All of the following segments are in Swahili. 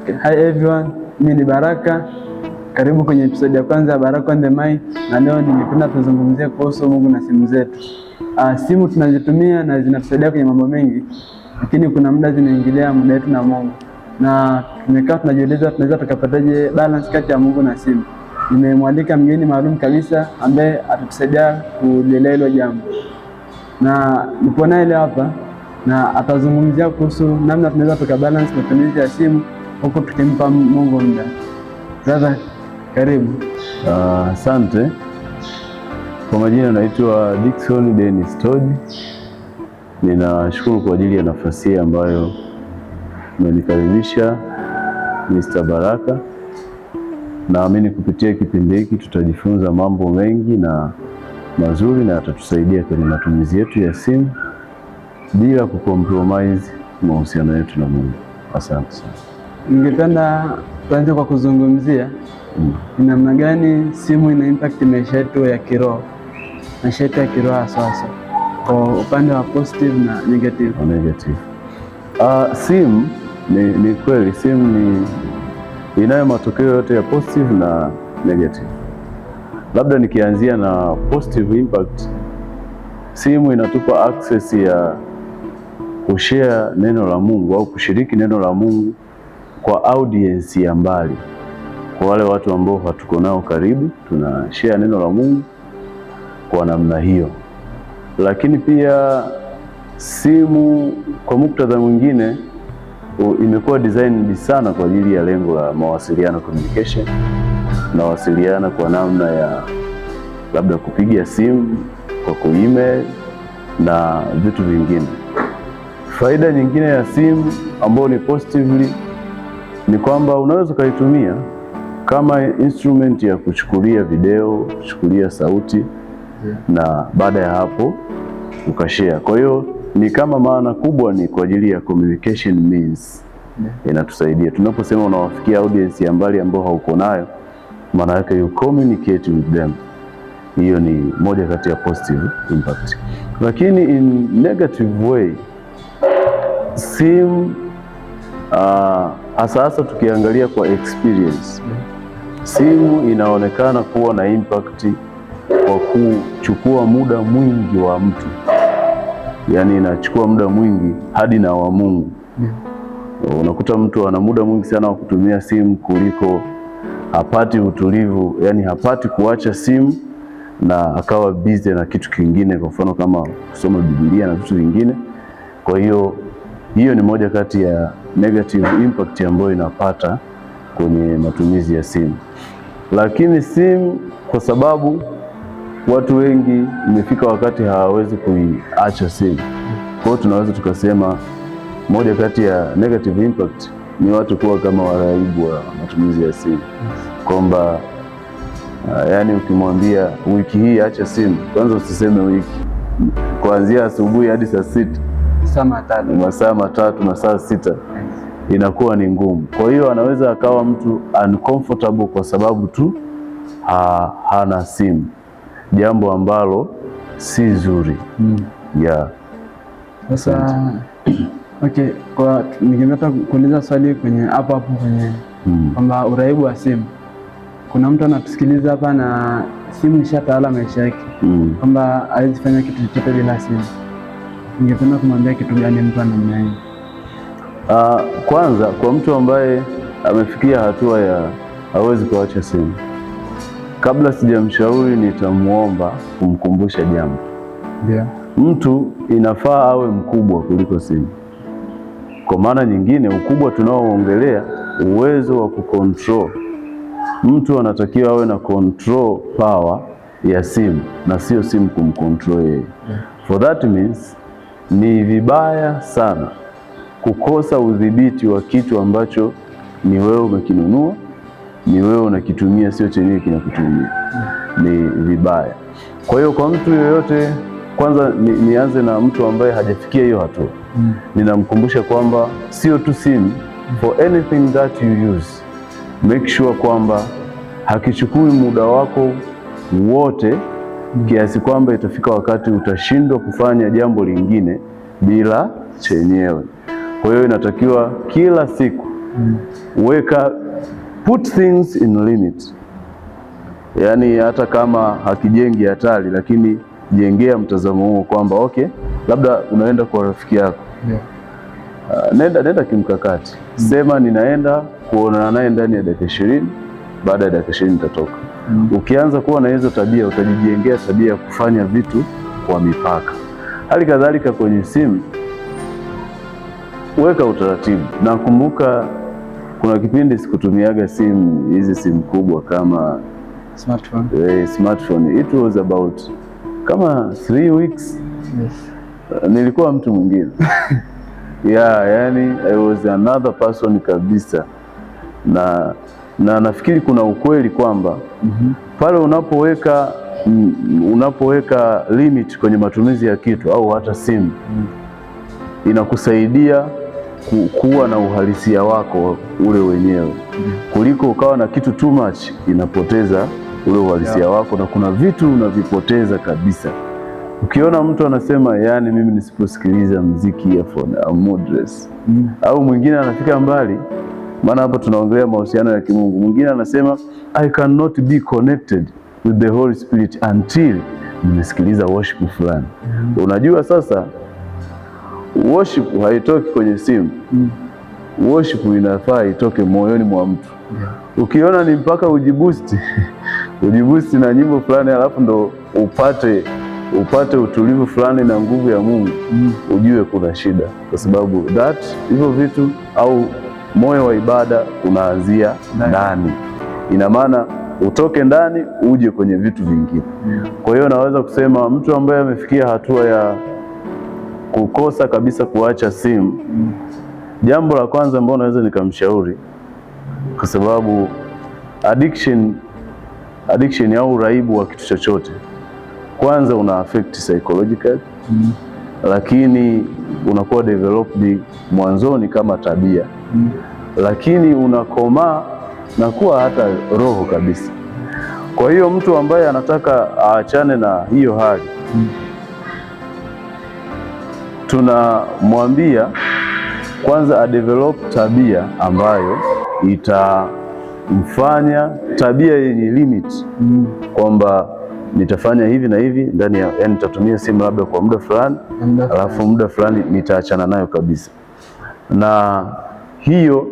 Hi everyone, mimi ni Baraka. Karibu kwenye episode ya kwanza ya Baraka on the Mic, na leo ningependa tuzungumzie kuhusu Mungu na simu zetu. Simu tunazitumia na zinatusaidia kwenye mambo mengi, lakini kuna muda zinaingilia muda wetu na Mungu. Na tumekaa tunajiuliza tunaweza tukapataje balance kati ya Mungu na simu. Nimemwalika mgeni maalum kabisa ambaye atatusaidia kulielewa hilo jambo. Na nipo naye leo hapa na atazungumzia kuhusu namna tunaweza tukabalance matumizi ya simu huku tukimpa Mungu muda. Sasa karibu. Asante. Kwa majina naitwa Dickson Dennis Todd. Ninashukuru kwa ajili ya nafasi ambayo umenikaribisha Mr. Baraka. Naamini kupitia kipindi hiki tutajifunza mambo mengi na mazuri na yatatusaidia kwenye matumizi yetu ya simu bila kucompromise mahusiano yetu na Mungu. Asante sana. Ningependa tuanze kwa kuzungumzia ni namna gani simu ina impact maisha yetu ya kiroho. Maisha yetu ya kiroho sasa kwa upande wa positive na negative. Simu ni kweli, simu inayo matokeo yote ya positive na negative. Labda nikianzia na positive impact, simu inatupa access ya kushare neno la Mungu au kushiriki neno la Mungu kwa audience ya mbali. Kwa wale watu ambao hatuko nao karibu, tunashare neno la Mungu kwa namna hiyo. Lakini pia simu kwa muktadha mwingine imekuwa designed sana kwa ajili ya lengo la mawasiliano, communication. Nawasiliana kwa namna ya labda kupiga simu, kwa kuemail na vitu vingine. Faida nyingine ya simu ambayo ni positively ni kwamba unaweza ukaitumia kama instrument ya kuchukulia video, kuchukulia sauti, na baada ya hapo ukashare. Kwa hiyo ni kama maana kubwa ni kwa ajili ya communication means. Inatusaidia tunaposema unawafikia audience ya mbali ambao hauko nayo, maana yake you communicate with them. Hiyo ni moja kati ya positive impact. Lakini in negative way, simu hasa tukiangalia kwa experience, simu inaonekana kuwa na impact kwa kuchukua muda mwingi wa mtu. Yaani inachukua muda mwingi hadi na wa Mungu. Unakuta mtu ana muda mwingi sana wa kutumia simu kuliko hapati utulivu, yani hapati kuacha simu na akawa busy na kitu kingine, kwa mfano kama kusoma Biblia na vitu vingine. Kwa hiyo ni moja kati ya negative impact ambayo inapata kwenye matumizi ya simu. Lakini simu, kwa sababu watu wengi imefika wakati hawawezi kuiacha simu, kwa hiyo tunaweza tukasema moja kati ya negative impact ni watu kuwa kama waraibu wa matumizi ya simu. Kwamba yani ukimwambia wiki hii acha simu, kwanza usiseme wiki, kuanzia asubuhi hadi saa 6, masaa matatu na saa 6 inakuwa ni ngumu. Kwa hiyo anaweza akawa mtu uncomfortable kwa sababu tu hana simu, jambo ambalo si zuri. Sasa okay, kwa ningependa kuuliza swali kwenye hapo kwenye kwamba uraibu wa simu. Kuna mtu anatusikiliza hapa na simu ishatawala maisha yake, kwamba hawezi fanya kitu chochote bila simu. Ningependa kumwambia kitu gani mtu anamna hii? Kwanza, kwa mtu ambaye amefikia hatua ya hawezi kuacha simu, kabla sijamshauri nitamuomba kumkumbusha jambo. Mtu inafaa awe mkubwa kuliko simu. Kwa maana nyingine, ukubwa tunaoongelea uwezo wa kucontrol. Mtu anatakiwa awe na control power ya simu na sio simu kumcontrol yeye. For that means ni vibaya sana kukosa udhibiti wa kitu ambacho ni wewe umekinunua, ni wewe unakitumia, sio chenyewe kinakutumia. Ni vibaya. Kwa hiyo kwa mtu yoyote, kwanza nianze na mtu ambaye hajafikia hiyo hatua. Ninamkumbusha kwamba sio tu simu, for anything that you use, make sure kwamba hakichukui muda wako wote kiasi kwamba itafika wakati utashindwa kufanya jambo lingine bila chenyewe. Kwa hiyo inatakiwa kila siku Weka, put things in limit, yaani hata kama hakijengi hatari, lakini jengea mtazamo huo kwamba okay, labda unaenda kwa rafiki yako, nenda kimkakati. Sema ninaenda kuonana naye ndani ya dakika 20, baada ya dakika 20 nitatoka. Ukianza kuwa na hizo tabia, utajijengea tabia ya kufanya vitu kwa mipaka. Hali kadhalika kwenye simu, weka utaratibu. Nakumbuka kuna kipindi sikutumiaga simu, hizi simu kubwa kama smartphone. It was about kama 3 weeks. Yes. Nilikuwa mtu mwingine. Yani I was another person kabisa. Na nafikiri kuna ukweli kwamba pale unapoweka limit kwenye matumizi ya kitu au hata simu, inakusaidia kuwa na uhalisia wako ule wenyewe, kuliko ukawa na kitu too much, inapoteza ule uhalisia wako, na kuna vitu unavipoteza kabisa. Ukiona mtu anasema yani mimi nisiposikiliza muziki earphone au moodless, au mwingine anafika mbali, maana hapa tunaongelea mahusiano ya kimungu, mwingine anasema I cannot be connected with the Holy Spirit until nimesikiliza worship fulani. Unajua sasa worship haitoki kwenye simu. Worship inafaa itoke moyoni mwa mtu. Ukiona ni mpaka ujibusti na nyimbo fulani, alafu ndo upate utulivu fulani na nguvu ya Mungu, ujue kuna shida, kwa sababu hivyo vitu au moyo wa ibada unaanzia ndani. Ina maana utoke ndani uje kwenye vitu vingine. Kwa hiyo naweza kusema mtu ambaye amefikia hatua ya kukosa kabisa kuacha simu, jambo la kwanza ambalo naweza nikamshauri, kwa sababu addiction au uraibu wa kitu chochote, kwanza una affect psychological, lakini unakuwa developed mwanzoni kama tabia, lakini unakomaa na kuwa hata roho kabisa. Kwa hiyo mtu ambaye anataka aachane na hiyo hali, tunamwambia kwanza adevelop tabia ambayo itamfanya tabia yenye limit, kwamba nitafanya hivi na hivi ndani ya, yani nitatumia simu labda kwa muda fulani, alafu muda fulani nitaachana nayo kabisa. Na hiyo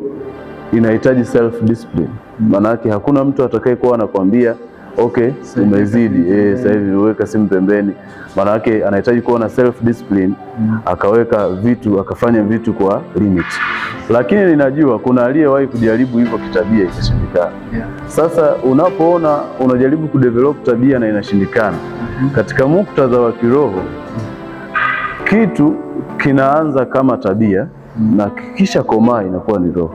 inahitaji self discipline. Maana yake hakuna mtu atakayekuwa anakuambia okay, umezidi, sasa hivi weka simu pembeni. Maana yake anahitaji kuwa na self discipline, akafanya vitu kwa limit. Lakini ninajua kuna aliyewahi kujaribu hivyo kitabia ikashindikana. Sasa unapoona unajaribu kudevelop tabia na inashindikana, katika muktadha wa kiroho, kitu kinaanza kama tabia na kisha komaa inakuwa ni roho.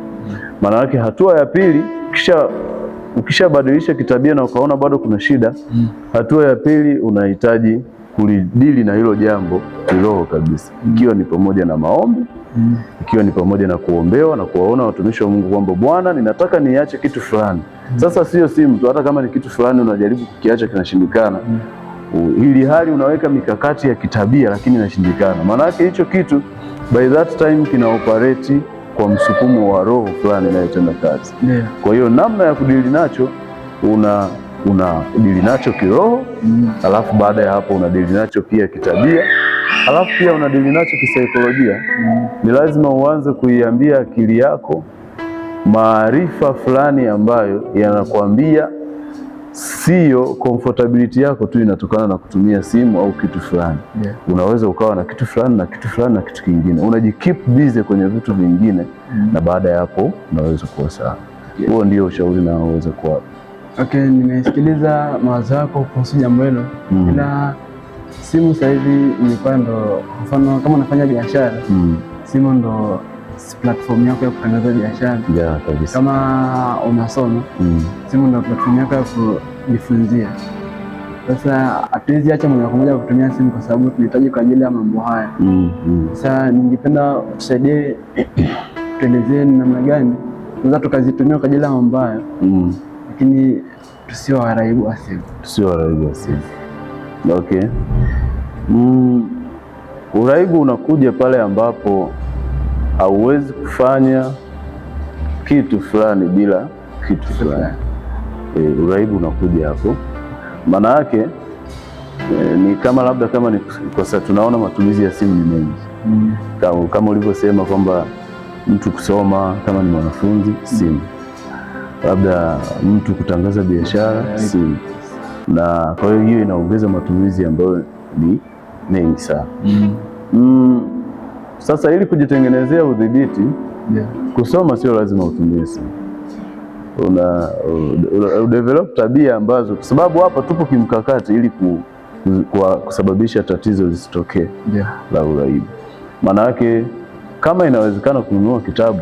Maana yake hatua ya pili, ukishabadilisha kitabia na ukaona bado kuna shida, hatua ya pili unahitaji kulidili na hilo jambo kiroho kabisa, ikiwa ni pamoja na maombi, ikiwa ni pamoja na kuombewa na kuwaona watumishi wa Mungu kwamba Bwana, ninataka niache kitu fulani. Sasa sio simu tu, hata kama ni kitu fulani unajaribu kukiacha kinashindikana, ili hali unaweka mikakati ya kitabia lakini inashindikana, maana yake hicho kitu by that time kina operate kwa msukumo wa roho fulani inayotenda kazi. Kwa hiyo namna ya kudili nacho, unadili nacho kiroho, alafu baada ya hapo unadili nacho pia kitabia, alafu pia unadili nacho kisaikolojia. Ni lazima uanze kuiambia akili yako maarifa fulani ambayo yanakwambia sio comfortability yako tu inatokana na kutumia simu au kitu fulani. Unaweza ukawa na kitu fulani na kitu fulani na kitu kingine, unajikeep busy kwenye vitu vingine, na baada ya hapo unaweza kuwa sawa. Huo ndio ushauri naoweza kuwapa. Okay, nimesikiliza mawazo yako kuhusu jambo hilo. Ila simu sasa hivi imekuwa ndo, mfano kama unafanya biashara, simu ndo platform yako ya kutangaza biashara. Kabisa. Kama unasoma, simu ndo platform yako ya kujifunzia. Sasa hatuwezi acha moja kwa moja kutumia simu kwa sababu tunahitaji kwa ajili ya mambo haya. Sasa ningependa tusaidie, tuelezee ni namna gani tunaweza tukazitumia kwa ajili ya mambo haya, lakini tusiwe waraibu wa simu. Okay. Uraibu unakuja pale ambapo hauwezi kufanya kitu fulani bila kitu fulani. Uraibu unakuja hapo. Maana yake ni kama labda kama ni kwa sababu tunaona matumizi ya simu ni mengi. Kama ulivyosema kwamba mtu kusoma kama ni mwanafunzi, simu. Labda mtu kutangaza biashara, simu. Na kwa hiyo inaongeza matumizi ambayo ni mengi sana. Sasa ili kujitengenezea udhibiti, kusoma sio lazima utumie simu. Udevelop tabia ambazo, kwa sababu hapa tupo kimkakati ili kusababisha tatizo lisitokee la uraibu. Maana yake kama inawezekana kununua kitabu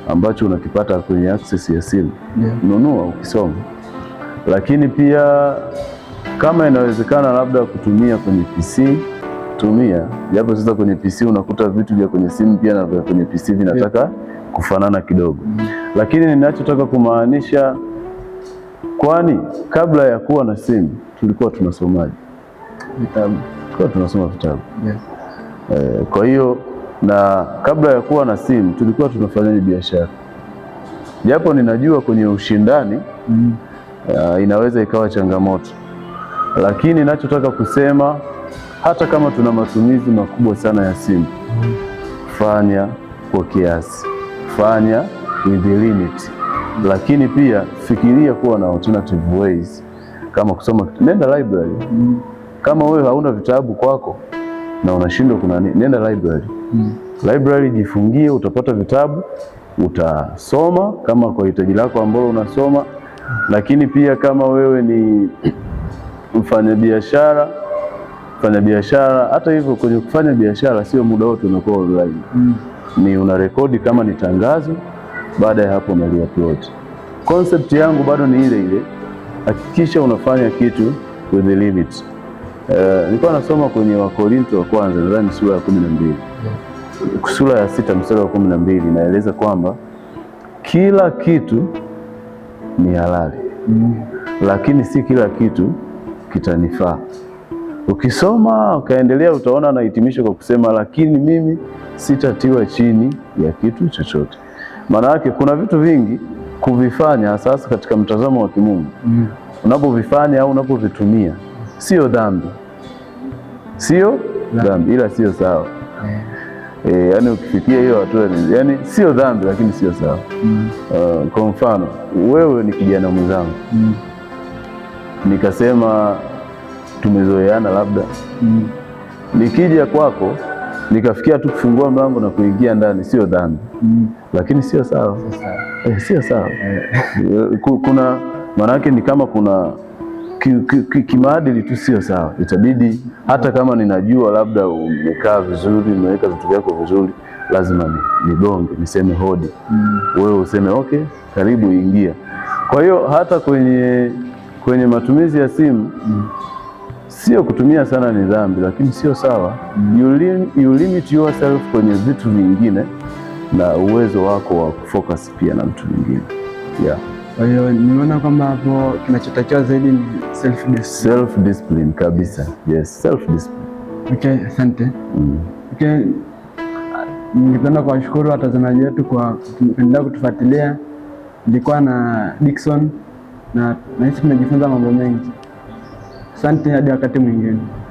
ambacho unakipata kwenye access ya simu, nunua ukisoma. Lakini pia kama inawezekana labda kutumia kwenye PC, tumia. Japo sasa kwenye PC unakuta vitu vya kwenye simu pia na vya kwenye PC vinataka kufanana kidogo. Lakini ninachotaka kumaanisha, kwani kabla ya kuwa na simu tulikuwa tunasomaje? Vitabu. Tulikuwa tunasoma vitabu. Kwa hiyo na kabla ya kuwa na simu tulikuwa tunafanyaje biashara? Japo ninajua kwenye ushindani inaweza ikawa changamoto, lakini ninachotaka kusema, hata kama tuna matumizi makubwa sana ya simu, fanya kwa kiasi, fanya with the limit. Lakini pia fikiria kuwa na alternative ways, kama kusoma. Nenda library. Kama wewe hauna vitabu kwako na unashindwa nenda library. Library jifungie, utapata vitabu, utasoma kama kwa hitaji lako ambalo unasoma. Lakini pia kama wewe ni mfanyabiashara, hata hivyo kwenye kufanya biashara sio muda wote unakuwa online. Ni unarekodi kama ni tangazo, baada ya hapo unali-upload. Concept yangu bado ni ile ile, hakikisha unafanya kitu with the limit. Nilikuwa nasoma kwenye Wakorintho wa kwanza, nadhani sura ya 12. Sura ya 6 mstari wa 12 inaeleza kwamba kila kitu ni halali, lakini si kila kitu kitanifaa. Ukisoma ukaendelea utaona na hitimisho kwa kusema, lakini mimi sitatiwa chini ya kitu chochote. Maana yake kuna vitu vingi kuvifanya, sasa katika mtazamo wa kimungu, unapovifanya au unapovitumia sio dhambi, ila sio sawa. Yani ukifikia hiyo hatua, yani sio dhambi lakini sio sawa. Kwa mfano wewe ni kijana mwenzangu, nikasema tumezoeana labda, nikija kwako nikafikia tu kufungua mlango na kuingia ndani, sio dhambi lakini sio sawa. Sio sawa. Kuna maana yake ni kama kuna kimaadili tu sio sawa. Itabidi hata kama ninajua labda umekaa vizuri, umeweka vitu vyako vizuri, lazima nigonge, niseme hodi, wewe useme okay, karibu ingia. Kwa hiyo hata kwenye matumizi ya simu, sio kutumia sana ni dhambi, lakini sio sawa. You limit yourself kwenye vitu vingine na uwezo wako wa kufocus pia na mtu mwingine. Kwa hiyo nimeona kwamba hapo kinachotakiwa zaidi ni self discipline kabisa. Yes, self discipline. Okay, asante. Okay, ningependa kuwashukuru watazamaji wetu kwa kuendelea kutufuatilia. Nilikuwa na Dickson na nahisi tumejifunza mambo mengi. Asante, hadi wakati mwingine.